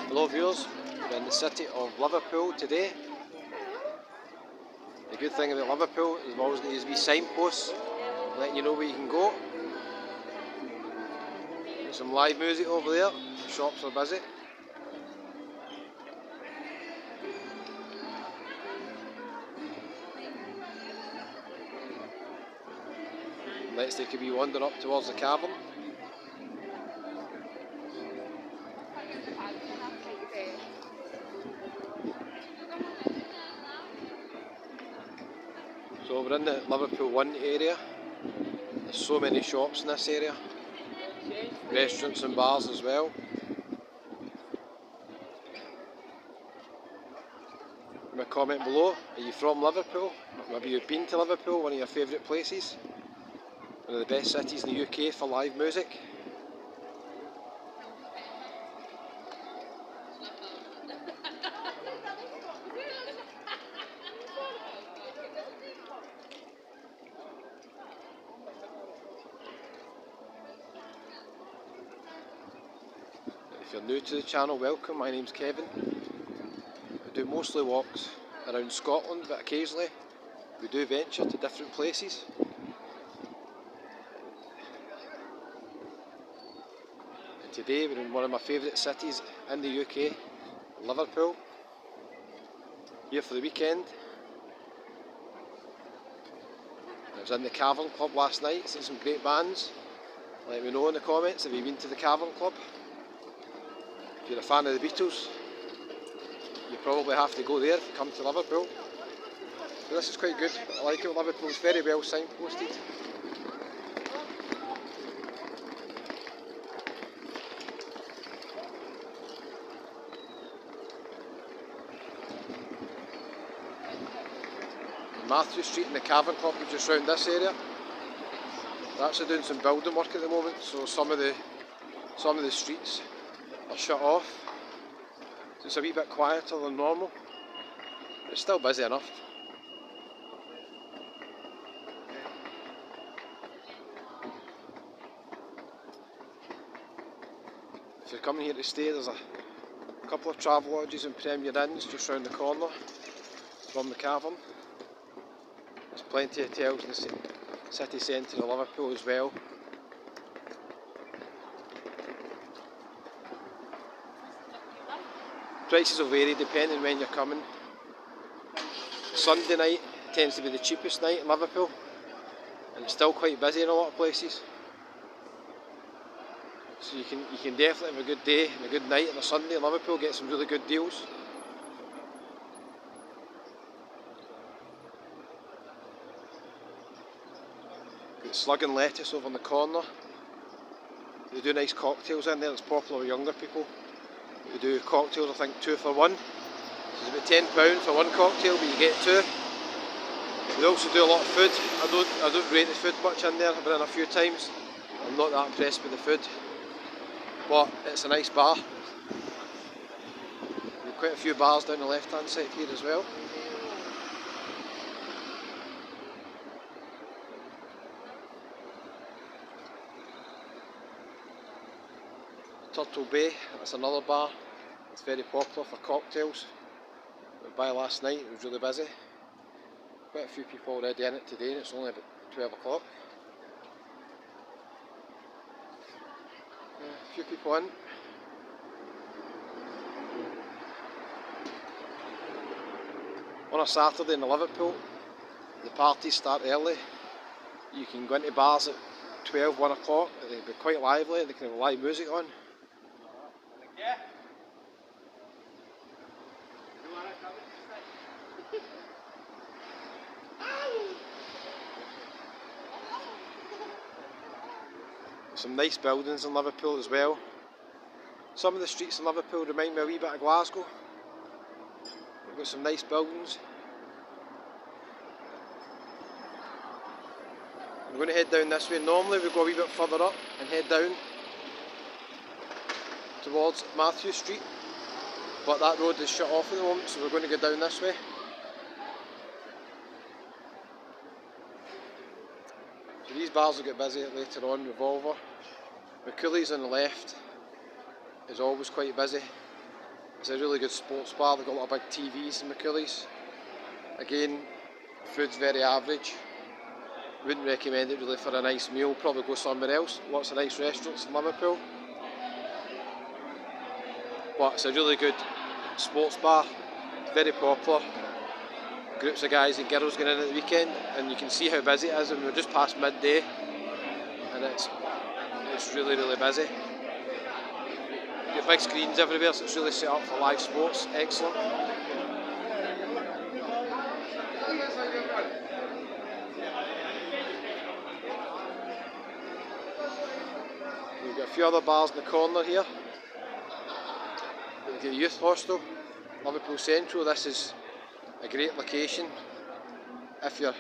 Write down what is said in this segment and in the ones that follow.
Hello viewers, we're in the city of Liverpool today. The good thing about Liverpool is we've always got these wee signposts letting you know where you can go. There's some live music over there, the shops are busy. Let's take a wee wander up towards the Cavern. So we're in the Liverpool 1 area. There's so many shops in this area. Restaurants and bars as well. In a comment below, are you from Liverpool? Maybe you've been to Liverpool, one of your favourite places. One of the best cities in the UK for live music. If you're new to the channel, welcome. My name's Kevin. I do mostly walks around Scotland, but occasionally we do venture to different places. And today we're in one of my favourite cities in the UK, Liverpool. Here for the weekend. I was in the Cavern Club last night, seen some great bands. Let me know in the comments if you've been to the Cavern Club. If you're a fan of the Beatles, you probably have to go there if you come to Liverpool. So this is quite good. I like it. Liverpool's very well signposted. Mathew Street and the Cavern Club is just round this area. They're actually doing some building work at the moment, so some of the streets are shut off. So it's a wee bit quieter than normal. But it's still busy enough. If you're coming here to stay, there's a couple of travel lodges and Premier Inns just round the corner from the Cavern. There's plenty of hotels in the city centre of Liverpool as well. Prices will vary depending when you're coming. Sunday night tends to be the cheapest night in Liverpool, and it's still quite busy in a lot of places. So you can definitely have a good day and a good night on a Sunday in Liverpool, get some really good deals. Got Slug and Lettuce over in the corner. They do nice cocktails in there, it's popular with younger people. We do cocktails, I think 2 for 1. It's about £10 for one cocktail, but you get 2. We also do a lot of food. I don't rate the food much in there. I've been in a few times. I'm not that impressed with the food, but it's a nice bar. We've quite a few bars down the left hand side here as well. Turtle Bay, that's another bar. It's very popular for cocktails. Went by last night, it was really busy. Quite a few people already in it today, and it's only about 12 o'clock. A few people in. On a Saturday in Liverpool, the parties start early. You can go into bars at 12, 1 o'clock, they'll be quite lively, they can have live music on. Some nice buildings in Liverpool as well. Some of the streets in Liverpool remind me a wee bit of Glasgow. We've got some nice buildings. We're going to head down this way. Normally we go a wee bit further up and head down towards Mathew Street, but that road is shut off at the moment, so we're going to go down this way. So these bars will get busy later on. Revolver, McCooley's on the left is always quite busy. It's a really good sports bar. They've got a lot of big TVs in McCooley's. Again, food's very average. Wouldn't recommend it really for a nice meal. Probably go somewhere else. Lots of nice restaurants in Liverpool. But it's a really good sports bar. It's very popular. Groups of guys and girls going in at the weekend, and you can see how busy it is. And we're just past midday, and it's really busy. You've got big screens everywhere, so it's really set up for live sports. Excellent. We've got a few other bars in the corner here. We've got a youth hostel, Liverpool Central. This is a great location if you're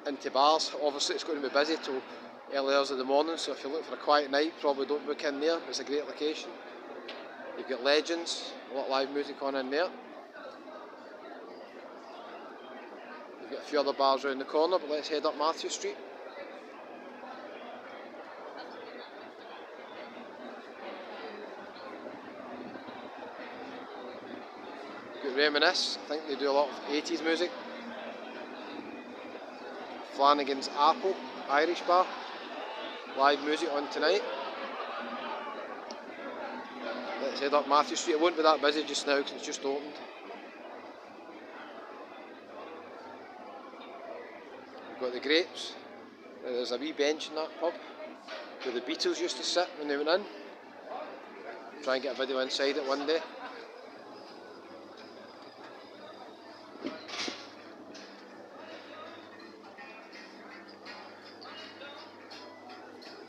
into bars. Obviously it's going to be busy till early hours of the morning, so if you're looking for a quiet night, probably don't book in there. It's a great location. You've got Legends, a lot of live music on in there. You've got a few other bars around the corner, but let's head up Mathew Street. You've got Reminisce, I think they do a lot of 80s music. Flanagan's Apple, Irish bar. Live music on tonight. Let's head up Mathew Street. It won't be that busy just now because it's just opened. We've got the Grapes. There's a wee bench in that pub where the Beatles used to sit when they went in. Try and get a video inside it one day.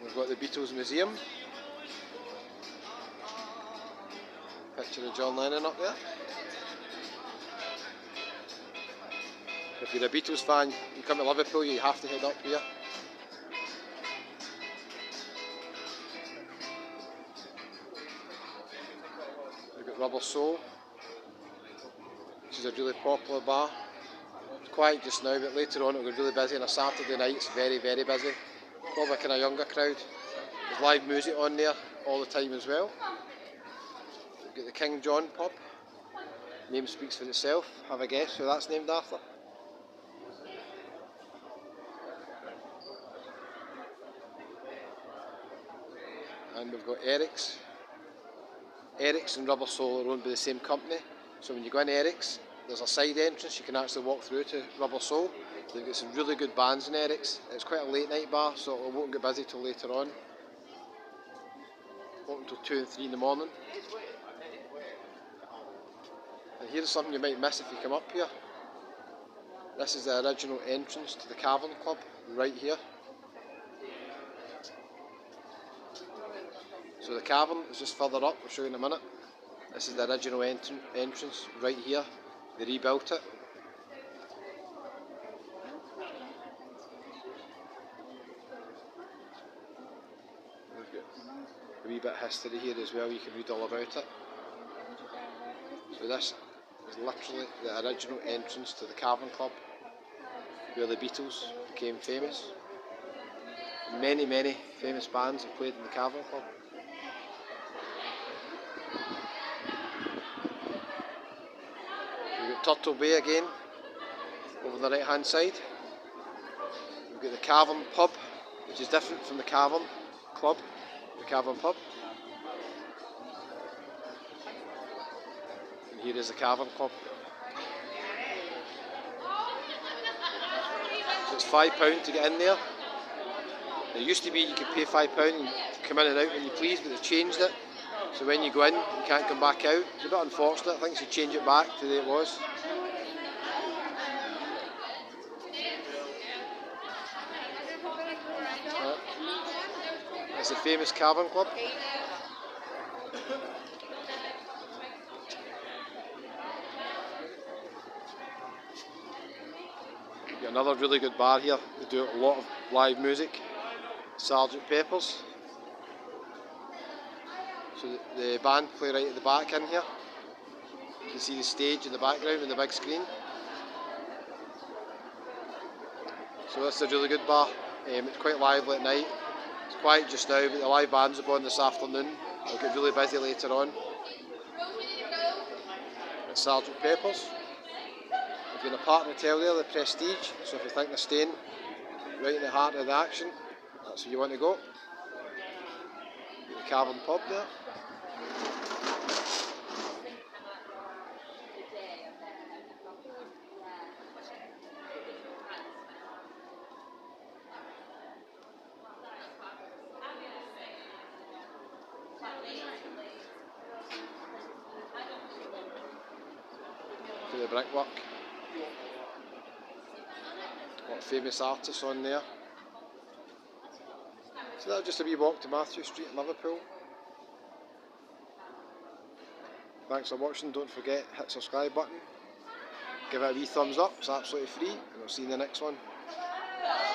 We've got the Beatles Museum. Picture of John Lennon up there. If you're a Beatles fan, you come to Liverpool, you have to head up here. We've got Rubber Soul, which is a really popular bar. It's quiet just now, but later on it'll be really busy. On a Saturday night it's very busy. Probably a kind of younger crowd. There's live music on there all the time as well. We've got the King John pub. Name speaks for itself. Have a guess who that's named after? And we've got Eric's. Eric's and Rubber Soul are owned by the same company. So when you go in Eric's, there's a side entrance you can actually walk through to Rubber Soul. They've got some really good bands in Eric's. It's quite a late night bar, so it won't get busy till later on. Open till 2 and 3 in the morning. And here's something you might miss if you come up here. This is the original entrance to the Cavern Club, right here. So the Cavern is just further up, I'll show you in a minute. This is the original entrance, right here. They rebuilt it. We've got a wee bit of history here as well, you can read all about it. So this is literally the original entrance to the Cavern Club, where the Beatles became famous. Many famous bands have played in the Cavern Club. We've got Turtle Bay again, over on the right hand side. We've got the Cavern pub, which is different from the Cavern Club, the Cavern pub. And here is the Cavern Club. So it's £5 to get in there. It used to be you could pay £5 and come in and out when you please, but they've changed it. So when you go in, you can't come back out. It's a bit unfortunate. I think they should change it back to the way it was. It's the famous Cavern Club. You've got another really good bar here. They do a lot of live music. Sergeant Pepper's. So the band play right at the back in here. You can see the stage in the background with the big screen. So this is a really good bar. It's quite lively at night. It's quiet just now, but the live bands will go on this afternoon. It'll get really busy later on. It's Sergeant Pepper's. If you're in a partner hotel there, the Prestige, so if you're thinking of staying right in the heart of the action, that's where you want to go. The Cavern pub there. To the brickwork. A lot of famous artists on there. So that's just a wee walk to Mathew Street in Liverpool. Thanks for watching, don't forget hit the subscribe button, give it a wee thumbs up, it's absolutely free, and I'll see you in the next one.